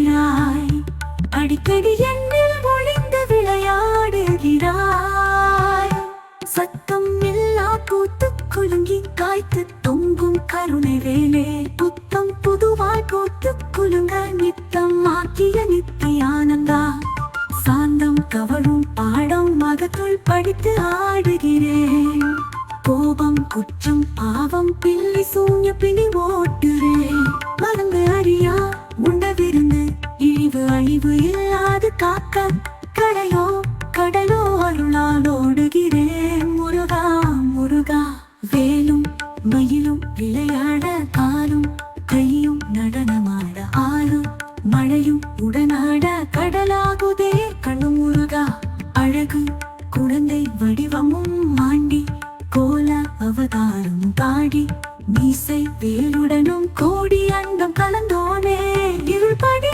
வருகிறாய், அடிக்கடி என்னில் ஒளிந்து விளையாடுகிறாய். சத்தம் இல்லா பூத்து குலுங்கி காய்த்து தொங்கும் கருணை வேலே, புத்தம் புதுவாய் பூத்து குலுங்க நித்தம் ஆக்கிய நித்தியானந்தா. சாந்தம் கவரும் பாடம் மகத்துள் படித்து ஆடுகிறேன், கோபம் குற்றம் பாவம் பிள்ளை சூன்ய பிணி ஓட்டுறேன். மறந்து அறியா உண்டவிருந்து இழிவு அழிவு இல்லாது காக்க கடையோ கடலோ அருளால் ஓடுகிறேன். முருகா முருகா, வேலும் மயிலும் விளையாட காலும் கையும் நடனமாட ஆளும் மழையும் உடனாட கடலாகுதே கண்ணு முருகா. அழகு குழந்தை வடிவமும் மாண்டி கோல அவதாரம் தாடி மீசை வேலுடனும் கோடி அண்டம் கலந்தோனே இருள் படி